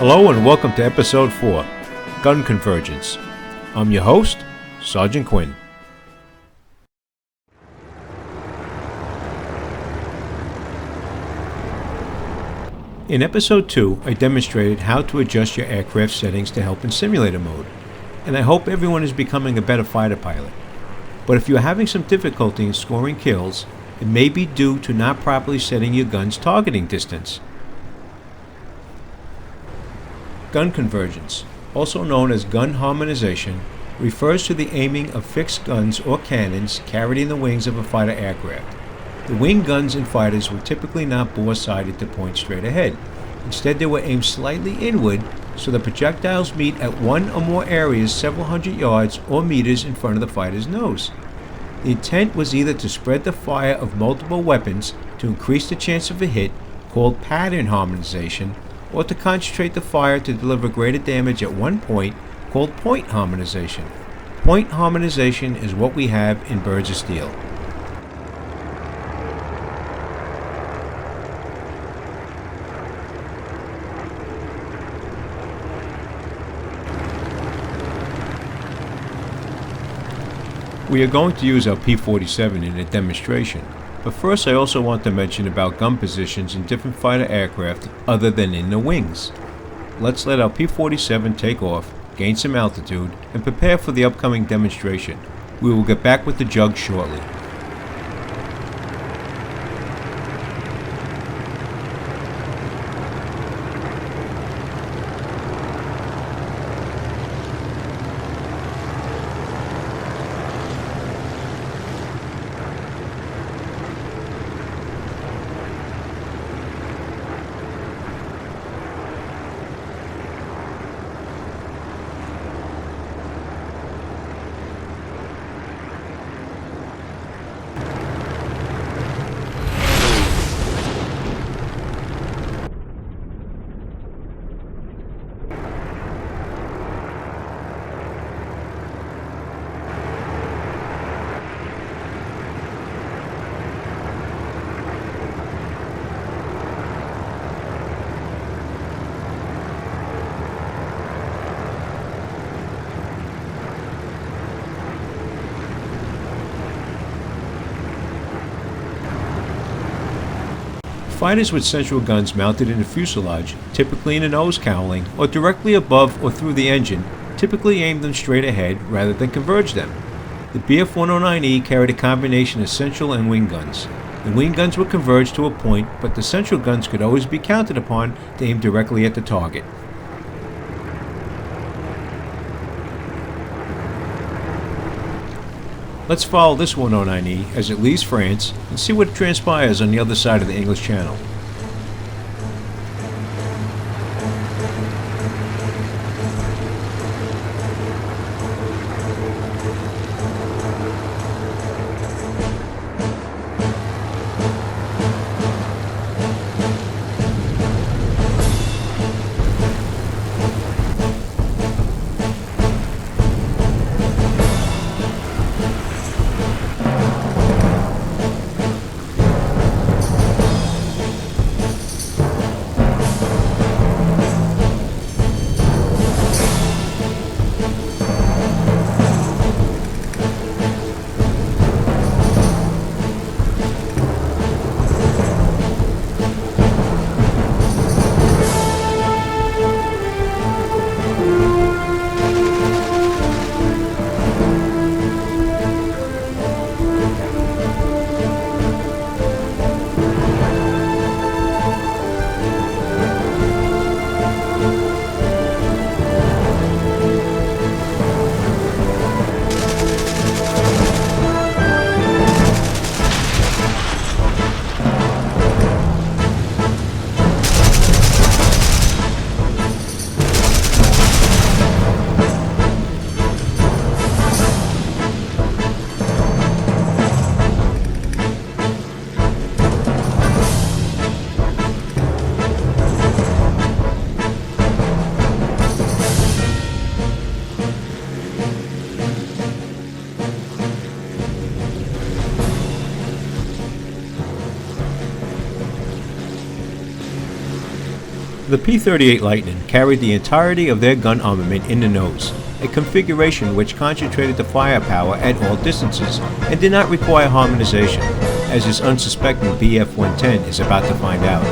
Hello and welcome to Episode 4, Gun Convergence. I'm your host, Sergeant Quinn. In Episode 2, I demonstrated how to adjust your aircraft settings to help in simulator mode, and I hope everyone is becoming a better fighter pilot. But if you're having some difficulty in scoring kills, it may be due to not properly setting your gun's targeting distance. Gun convergence, also known as gun harmonization, refers to the aiming of fixed guns or cannons carried in the wings of a fighter aircraft. The wing guns in fighters were typically not bore-sighted to point straight ahead. Instead, they were aimed slightly inward, so the projectiles meet at one or more areas several hundred yards or meters in front of the fighter's nose. The intent was either to spread the fire of multiple weapons to increase the chance of a hit, called pattern harmonization, or to concentrate the fire to deliver greater damage at one point, called point harmonization. Point harmonization is what we have in Birds of Steel. We are going to use our P-47 in a demonstration, but first I also want to mention about gun positions in different fighter aircraft other than in the wings. Let's let our P-47 take off, gain some altitude, and prepare for the upcoming demonstration. We will get back with the jug shortly. Fighters with central guns mounted in the fuselage, typically in a nose cowling, or directly above or through the engine, typically aim them straight ahead rather than converge them. The BF-109E carried a combination of central and wing guns. The wing guns would converge to a point, but the central guns could always be counted upon to aim directly at the target. Let's follow this 109E as it leaves France and see what transpires on the other side of the English Channel. The P-38 Lightning carried the entirety of their gun armament in the nose, a configuration which concentrated the firepower at all distances and did not require harmonization, as this unsuspecting BF-110 is about to find out.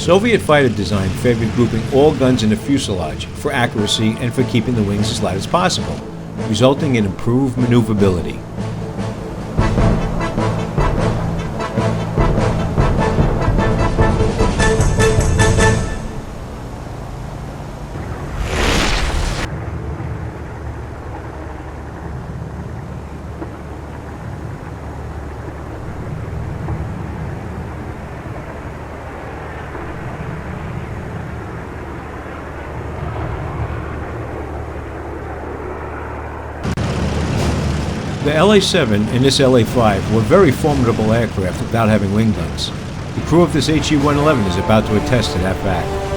Soviet fighter design favored grouping all guns in the fuselage for accuracy and for keeping the wings as light as possible, resulting in improved maneuverability. The LA-7 and this LA-5 were very formidable aircraft without having wing guns. The crew of this HE-111 is about to attest to that fact.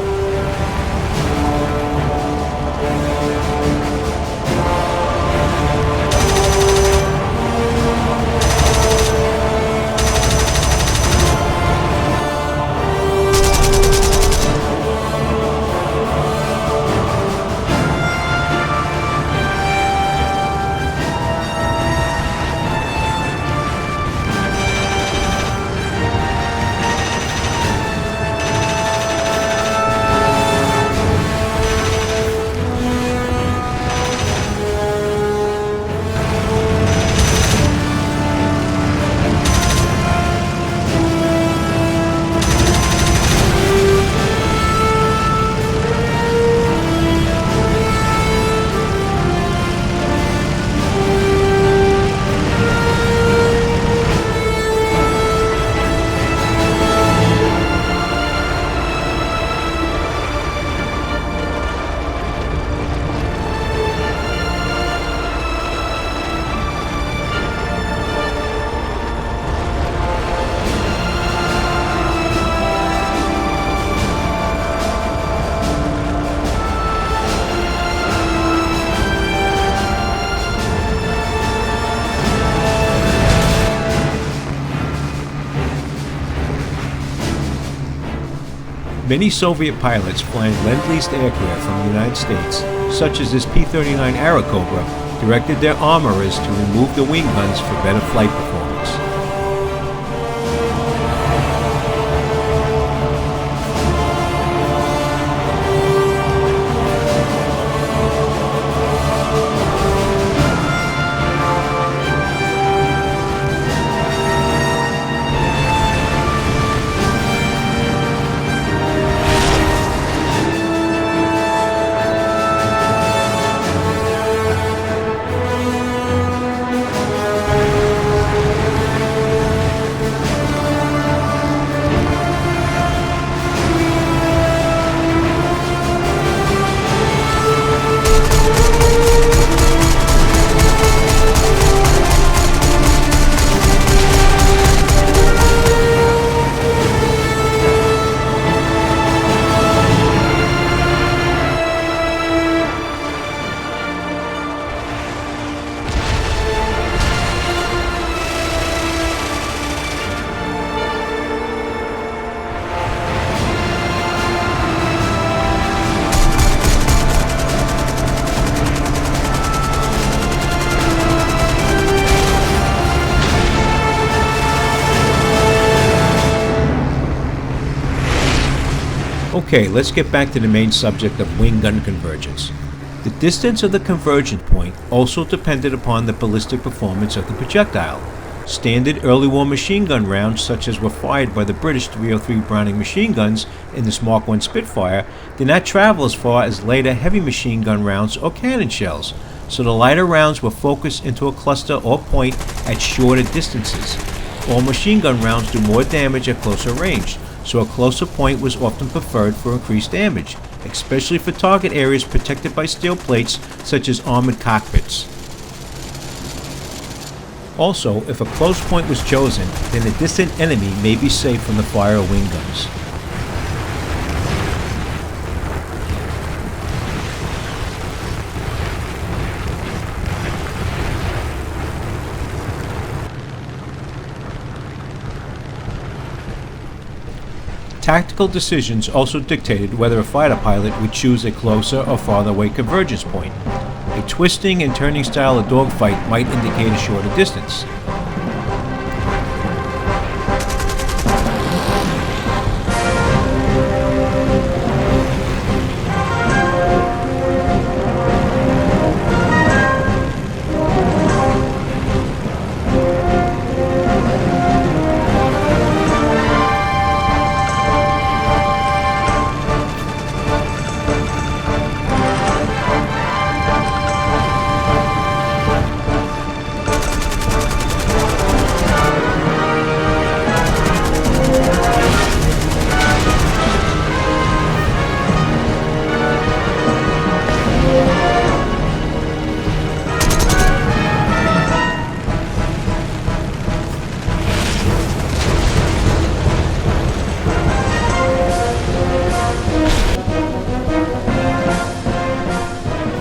Many Soviet pilots flying Lend-Leased aircraft from the United States, such as this P-39 Airacobra, directed their armorers to remove the wing guns for better flight performance. Okay, let's get back to the main subject of wing gun convergence. The distance of the convergence point also depended upon the ballistic performance of the projectile. Standard early war machine gun rounds, such as were fired by the British 303 Browning machine guns in this Mark I Spitfire, did not travel as far as later heavy machine gun rounds or cannon shells, so the lighter rounds were focused into a cluster or point at shorter distances. All machine gun rounds do more damage at closer range, so a closer point was often preferred for increased damage, especially for target areas protected by steel plates such as armored cockpits. Also, if a close point was chosen, then a distant enemy may be safe from the fire of wing guns. Tactical decisions also dictated whether a fighter pilot would choose a closer or farther away convergence point. A twisting and turning style of dogfight might indicate a shorter distance.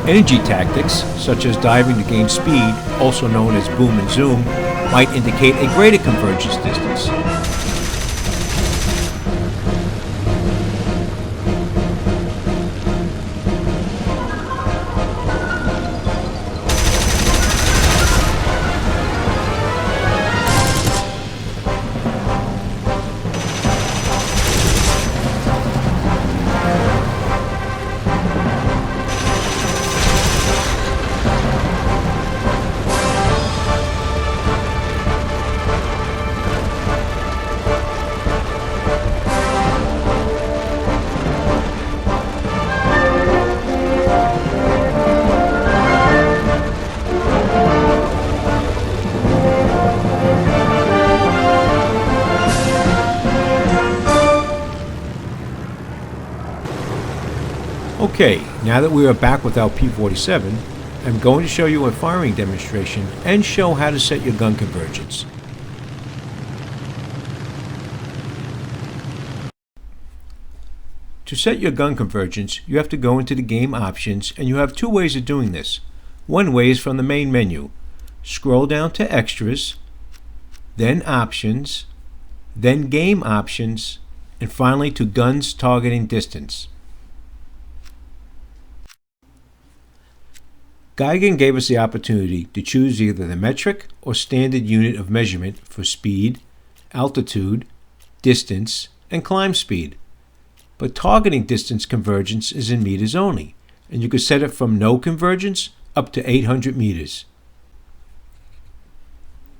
Energy tactics, such as diving to gain speed, also known as boom and zoom, might indicate a greater convergence distance. Okay, now that we are back with our P-47, I'm going to show you a firing demonstration and show how to set your gun convergence. To set your gun convergence, you have to go into the game options, and you have two ways of doing this. One way is from the main menu. Scroll down to Extras, then Options, then Game Options, and finally to Guns Targeting Distance. Geigen gave us the opportunity to choose either the metric or standard unit of measurement for speed, altitude, distance, and climb speed. But targeting distance convergence is in meters only, and you can set it from no convergence up to 800 meters.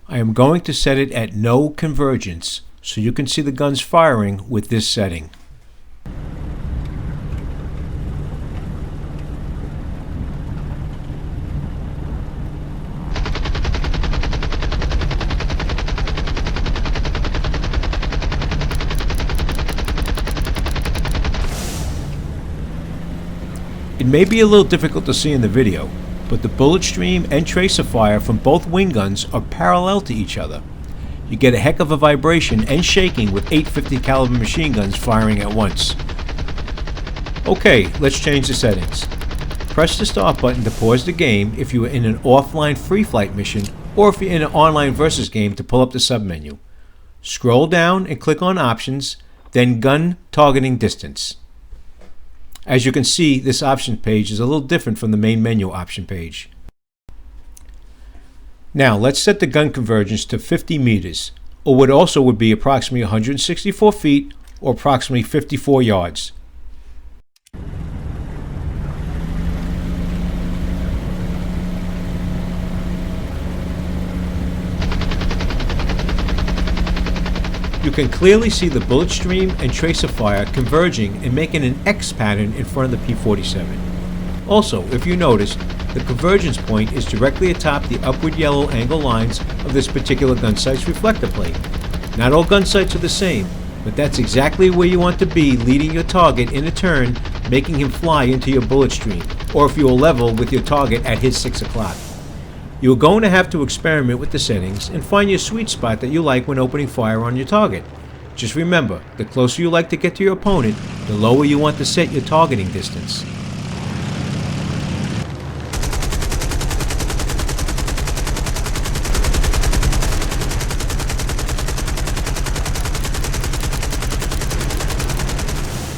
I am going to set it at no convergence so you can see the guns firing with this setting. It may be a little difficult to see in the video, but the bullet stream and tracer fire from both wing guns are parallel to each other. You get a heck of a vibration and shaking with 850 caliber machine guns firing at once. Okay, let's change the settings. Press the start button to pause the game if you are in an offline free flight mission, or if you're in an online versus game to pull up the submenu. Scroll down and click on Options, then Gun Targeting Distance. As you can see, this option page is a little different from the main menu option page. Now let's set the gun convergence to 50 meters, or what also would be approximately 164 feet or approximately 54 yards. You can clearly see the bullet stream and tracer fire converging and making an X pattern in front of the P-47. Also, if you notice, the convergence point is directly atop the upward yellow angle lines of this particular gun sight's reflector plate. Not all gun sights are the same, but that's exactly where you want to be, leading your target in a turn, making him fly into your bullet stream, or if you are level with your target at his 6 o'clock. You are going to have to experiment with the settings and find your sweet spot that you like when opening fire on your target. Just remember, the closer you like to get to your opponent, the lower you want to set your targeting distance.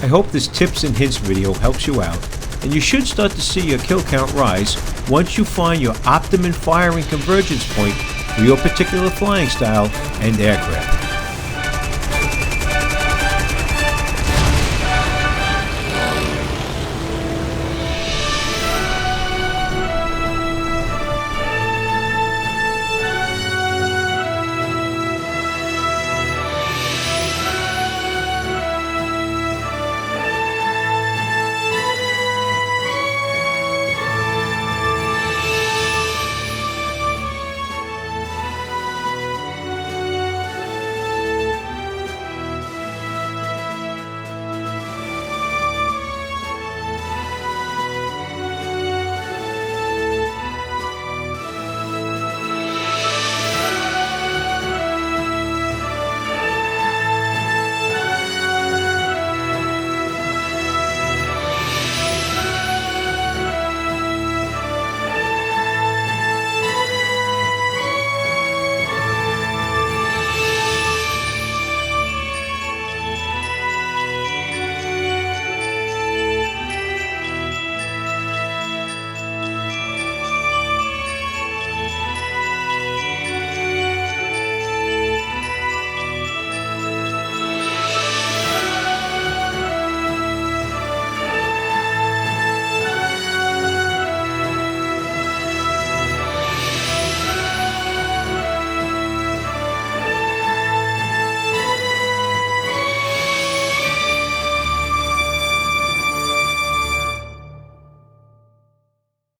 I hope this tips and hints video helps you out, and you should start to see your kill count rise once you find your optimum firing convergence point for your particular flying style and aircraft.